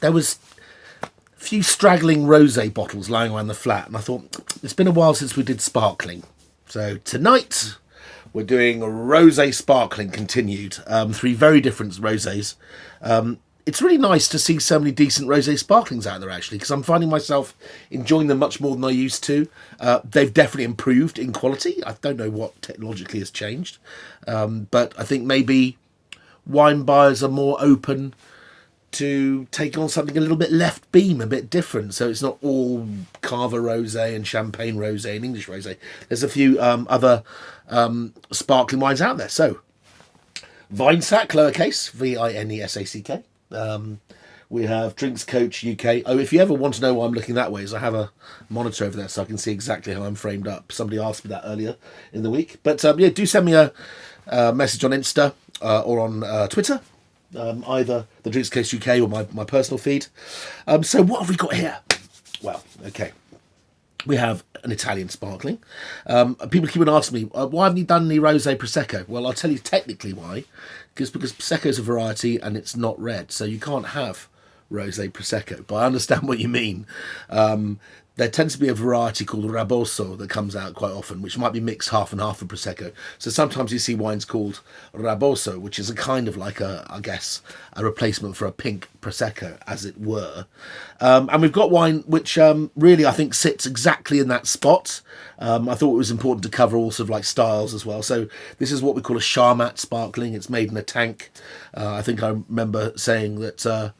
there was a few straggling rosé bottles lying around the flat, and I thought, it's been a while since we did sparkling. So tonight, we're doing a rosé sparkling continued. 3 very different rosés. It's really nice to see so many decent rosé sparklings out there, actually, because I'm finding myself enjoying them much more than I used to. They've definitely improved in quality. I don't know what technologically has changed, but I think maybe wine buyers are more open to take on something a little bit left beam, a bit different. So it's not all Cava Rosé and Champagne Rosé and English Rosé. There's a few other sparkling wines out there. So Vinesack, lowercase, Vinesack. We have Drinks Coach UK. Oh, if you ever want to know why I'm looking that way, is I have a monitor over there so I can see exactly how I'm framed up. Somebody asked me that earlier in the week. But yeah, do send me a message on Insta or on Twitter. Either the Drinks Coach UK or my personal feed. So what have we got here? Well, okay. We have an Italian sparkling. People keep on asking me, why haven't you done any Rosé Prosecco? Well, I'll tell you technically why. Because Prosecco is a variety and it's not red. So you can't have Rosé Prosecco. But I understand what you mean. There tends to be a variety called Raboso that comes out quite often, which might be mixed half and half of Prosecco. So sometimes you see wines called Raboso, which is a kind of like I guess, a replacement for a pink Prosecco, as it were. And we've got wine which really, I think, sits exactly in that spot. I thought it was important to cover all sort of like styles as well. So this is what we call a Charmat sparkling. It's made in a tank. I think I remember saying that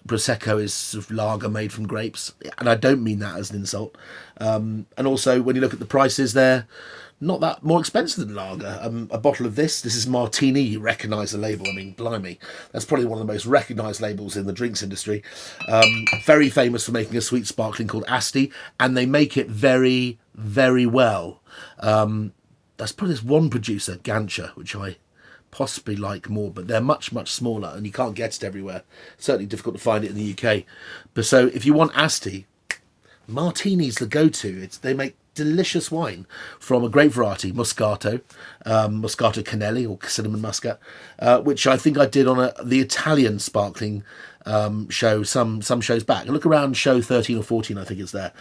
Prosecco is sort of lager made from grapes, and I don't mean that as an insult. And also, when you look at the prices, they're not that more expensive than lager. A bottle of this is Martini. You recognise the label. I mean, blimey, that's probably one of the most recognised labels in the drinks industry. Very famous for making a sweet sparkling called ASDA, and they make it very, very well. That's probably this one producer, Gancha, which I possibly like more, but they're much, much smaller and you can't get it everywhere. Certainly difficult to find it in the UK. But so if you want Asti, Martini's the go-to. They make delicious wine from a grape variety, Moscato, Moscato Canelli or cinnamon muscat, which I think I did on the Italian sparkling show some shows back. Look around show 13 or 14, I think it's there.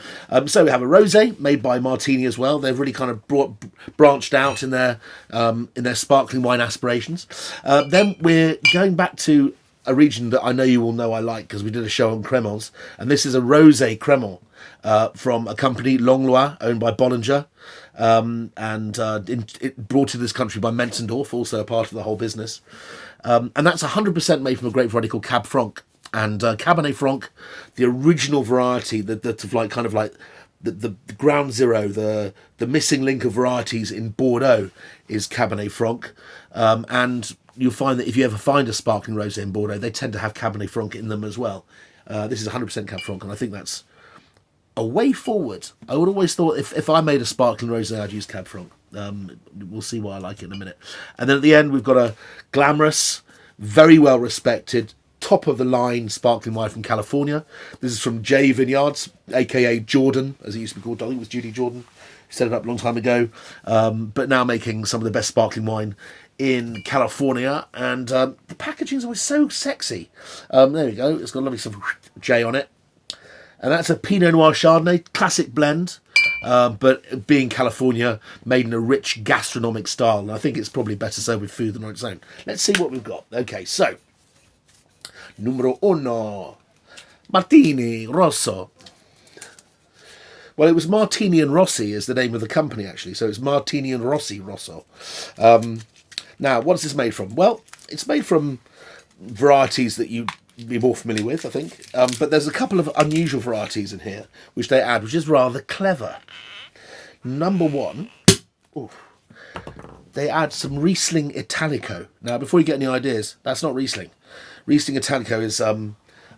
So we have a rosé made by Martini as well. They've really kind of branched out in their sparkling wine aspirations. Then we're going back to a region that I know you all know I like because we did a show on Crémants, and this is a rosé Crémant from a company, Langlois, owned by Bollinger, it brought to this country by Mentzendorf, also a part of the whole business. And that's 100% made from a grape variety called Cab Franc. And Cabernet Franc, the original variety, that's like kind of like the ground zero, the missing link of varieties in Bordeaux is Cabernet Franc. And you'll find that if you ever find a sparkling rosé in Bordeaux, they tend to have Cabernet Franc in them as well. This is 100% Cab Franc, and I think that's a way forward. I would always thought if I made a sparkling rosé, I'd use Cab Franc. We'll see why I like it in a minute. And then at the end, we've got a glamorous, very well respected, top of the line sparkling wine from California. This is from J Vineyards, aka Jordan, as it used to be called. I think it was Judy Jordan. He set it up a long time ago, but now making some of the best sparkling wine in California. And the packaging is always so sexy. There we go. It's got a lovely sort of J on it. And that's a Pinot Noir Chardonnay, classic blend, but being California, made in a rich gastronomic style. And I think it's probably better served with food than on its own. Let's see what we've got. Okay, so, numero uno, Martini Rosso. Well, it was Martini and Rossi is the name of the company, actually. So it's Martini and Rossi Rosso. Now, what is this made from? Well, it's made from varieties that you'd be more familiar with, I think. But there's a couple of unusual varieties in here, which they add, which is rather clever. Number one, they add some Riesling Italico. Now, before you get any ideas, that's not Riesling. Riesling Italico is a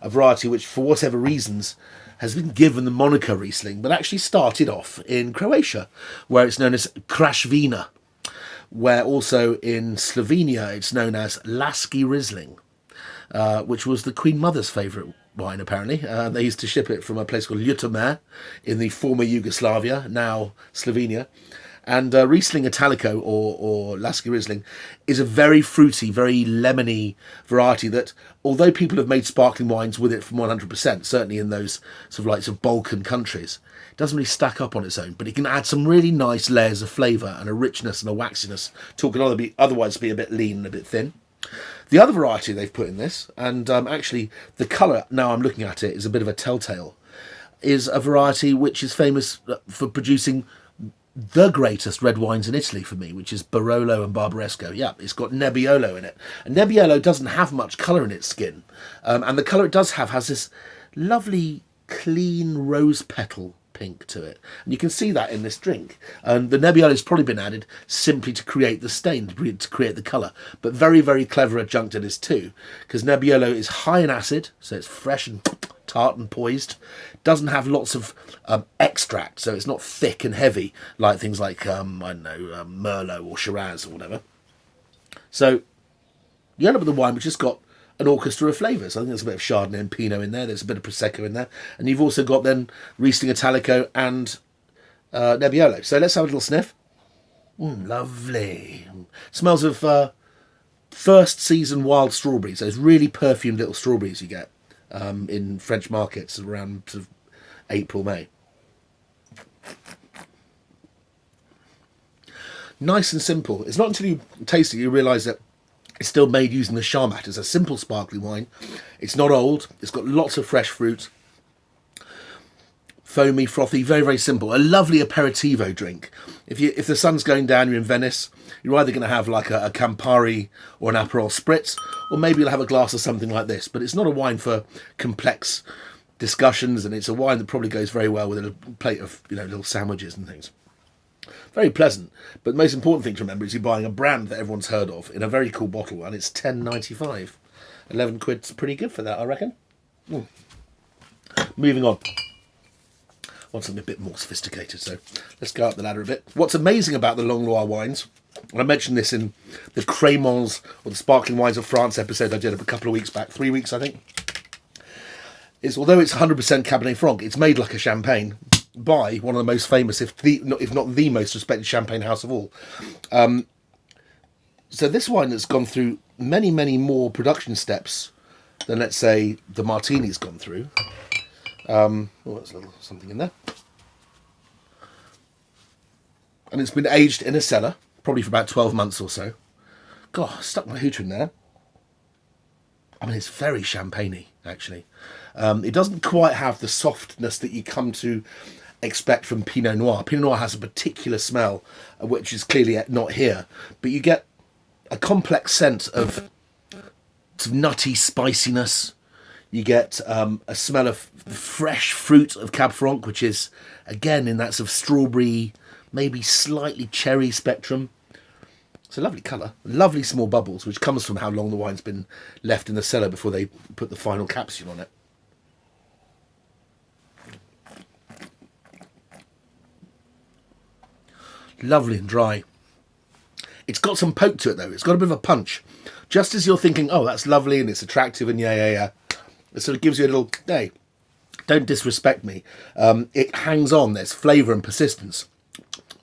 variety which, for whatever reasons, has been given the moniker Riesling, but actually started off in Croatia, where it's known as Krašvina, where also in Slovenia it's known as Lasky Riesling, which was the Queen Mother's favourite wine, apparently. They used to ship it from a place called Ljutomer in the former Yugoslavia, now Slovenia. And Riesling Italico, or Lasky Riesling, is a very fruity, very lemony variety that, although people have made sparkling wines with it from 100%, certainly in those sort of Balkan countries, it doesn't really stack up on its own. But it can add some really nice layers of flavour and a richness and a waxiness to what can otherwise be a bit lean and a bit thin. The other variety they've put in this, and actually the colour, now I'm looking at it, is a bit of a telltale, is a variety which is famous for producing the greatest red wines in Italy for me, which is Barolo and Barbaresco. Yeah, it's got Nebbiolo in it. And Nebbiolo doesn't have much colour in its skin. And the colour it does have has this lovely, clean rose petal pink to it. And you can see that in this drink. And the Nebbiolo has probably been added simply to create the stain, to create the colour. But very, very clever adjunct it is too, because Nebbiolo is high in acid, so it's fresh and tart and poised. Doesn't have lots of extract, so it's not thick and heavy like things like, I don't know, Merlot or Shiraz or whatever. So you end up with a wine which has got an orchestra of flavours. I think there's a bit of Chardonnay and Pinot in there. There's a bit of Prosecco in there. And you've also got then Riesling Italico and Nebbiolo. So let's have a little sniff. Lovely. Smells of first season wild strawberries. Those really perfumed little strawberries you get in French markets around sort of April, May. Nice and simple. It's not until you taste it you realise that it's still made using the Charmat. It's a simple sparkling wine. It's not old. It's got lots of fresh fruit. Foamy, frothy, very, very simple. A lovely aperitivo drink. If the sun's going down, you're in Venice, you're either going to have like a Campari or an Aperol Spritz, or maybe you'll have a glass of something like this. But it's not a wine for complex discussions, and it's a wine that probably goes very well with a plate of, little sandwiches and things. Very pleasant, but the most important thing to remember is you're buying a brand that everyone's heard of in a very cool bottle, and it's £10.95. 11 quid's pretty good for that, I reckon. Moving on. I want something a bit more sophisticated, so let's go up the ladder a bit. What's amazing about the Langlois wines, and I mentioned this in the Crémants, or the Sparkling Wines of France episode I did a couple of weeks back, 3 weeks I think, is although it's 100% Cabernet Franc, it's made like a champagne by one of the most famous, if not the most respected champagne house of all. So this wine has gone through many, many more production steps than, let's say, the Martini's gone through. There's a little something in there. And it's been aged in a cellar, probably for about 12 months or so. God, I stuck my hooter in there. I mean, it's very champagne-y, actually. It doesn't quite have the softness that you come to expect from Pinot Noir. Pinot Noir has a particular smell, which is clearly not here. But you get a complex sense of nutty spiciness. You get a smell of fresh fruit of Cab Franc, which is, again, in that sort of strawberry, maybe slightly cherry spectrum. It's a lovely colour. Lovely small bubbles, which comes from how long the wine's been left in the cellar before they put the final capsule on it. Lovely and dry. It's got some poke to it, though. It's got a bit of a punch. Just as you're thinking, oh, that's lovely and it's attractive and yeah. It sort of gives you a little, hey, don't disrespect me. It hangs on. There's flavour and persistence.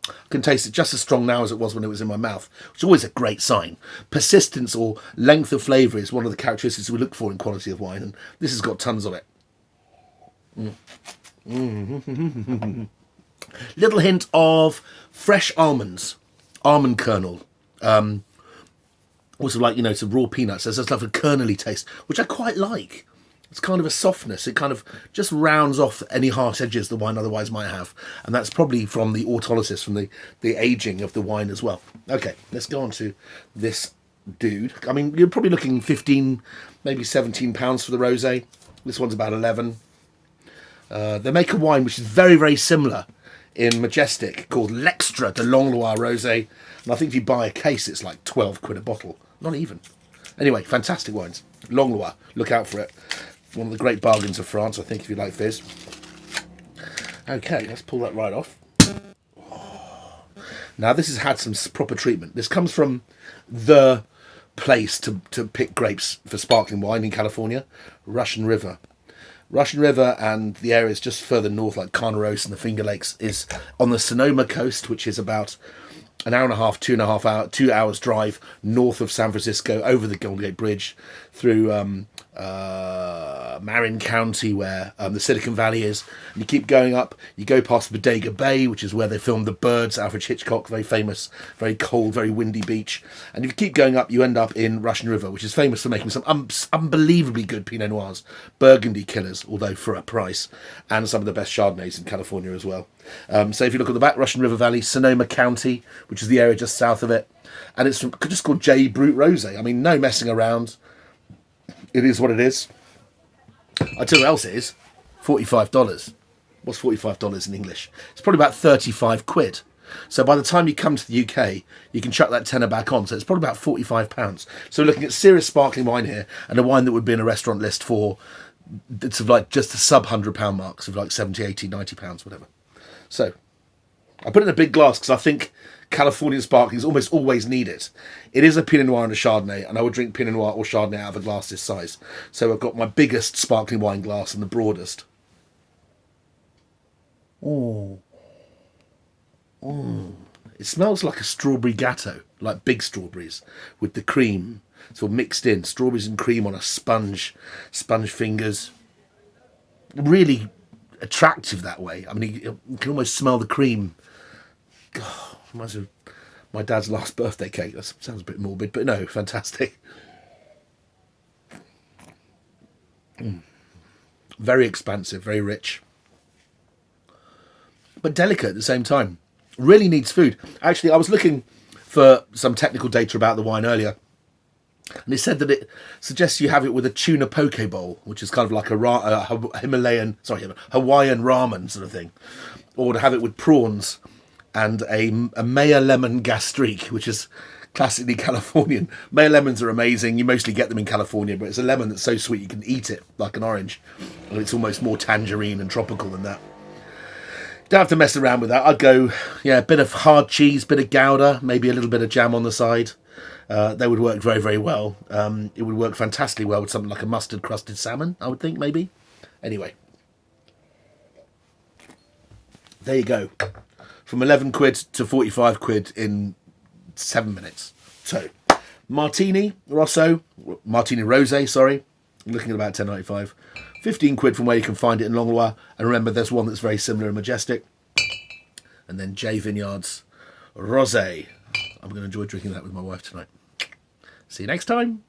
I can taste it just as strong now as it was when it was in my mouth, which is always a great sign. Persistence or length of flavour is one of the characteristics we look for in quality of wine, and this has got tons of it. Little hint of fresh almonds, almond kernel. Also like, some raw peanuts. There's this lovely kernely taste, which I quite like. It's kind of a softness. It kind of just rounds off any harsh edges the wine otherwise might have. And that's probably from the autolysis, from the aging of the wine as well. Okay, let's go on to this dude. I mean, you're probably looking 15, maybe 17 pounds for the Rosé. This one's about 11. They make a wine which is very, very similar in Majestic called L'Extra de Langlois Rosé. And I think if you buy a case, it's like 12 quid a bottle. Not even. Anyway, fantastic wines. Langlois, look out for it. One of the great bargains of France, I think, if you like fizz. Okay, let's pull that right off. Now, this has had some proper treatment. This comes from the place to pick grapes for sparkling wine in California, Russian River. Russian River and the areas just further north, like Carnaros and the Finger Lakes, is on the Sonoma coast, which is about an hour and a half, 2 hours drive north of San Francisco, over the Golden Gate Bridge, through Marin County, where the Silicon Valley is. And you keep going up, you go past Bodega Bay, which is where they filmed The Birds, Alfred Hitchcock, very famous, very cold, very windy beach. And if you keep going up, you end up in Russian River, which is famous for making some unbelievably good Pinot Noirs, Burgundy killers, although for a price, and some of the best Chardonnays in California as well. So if you look at the back, Russian River Valley, Sonoma County, which is the area just south of it, and it's just called J. Brut Rosé. I mean, no messing around. It is what it is. I tell you what else it is. $45. What's $45 in English? It's probably about 35 quid. So by the time you come to the UK, you can chuck that tenner back on. So it's probably about £45. So we're looking at serious sparkling wine here, and a wine that would be in a restaurant list for, it's like just the sub £100 marks of like 70, 80, 90 pounds, whatever. So I put it in a big glass because I think Californian sparklings almost always need it. It is a Pinot Noir and a Chardonnay, and I would drink Pinot Noir or Chardonnay out of a glass this size. So I've got my biggest sparkling wine glass and the broadest. Oh. Oh. It smells like a strawberry gatto, like big strawberries, with the cream sort of mixed in. Strawberries and cream on a sponge fingers. Really attractive that way. I mean, you can almost smell the cream. God, reminds me of my dad's last birthday cake. That sounds a bit morbid, but no, fantastic. Very expansive, very rich, but delicate at the same time. Really needs food. Actually, I was looking for some technical data about the wine earlier, and it said that it suggests you have it with a tuna poke bowl, which is kind of like a Hawaiian ramen sort of thing, or to have it with prawns and a Maya lemon gastrique, which is classically Californian. Maya lemons are amazing. You mostly get them in California, but it's a lemon that's so sweet you can eat it like an orange. And it's almost more tangerine and tropical than that. Don't have to mess around with that. I'd go, a bit of hard cheese, bit of Gouda, maybe a little bit of jam on the side. They would work very, very well. It would work fantastically well with something like a mustard-crusted salmon, I would think, maybe. Anyway. There you go. From 11 quid to 45 quid in 7 minutes. So, Martini Rosé, looking at about £10.95. 15 quid from where you can find it in Langlois. And remember, there's one that's very similar and majestic. And then J Vineyards Rosé. I'm going to enjoy drinking that with my wife tonight. See you next time.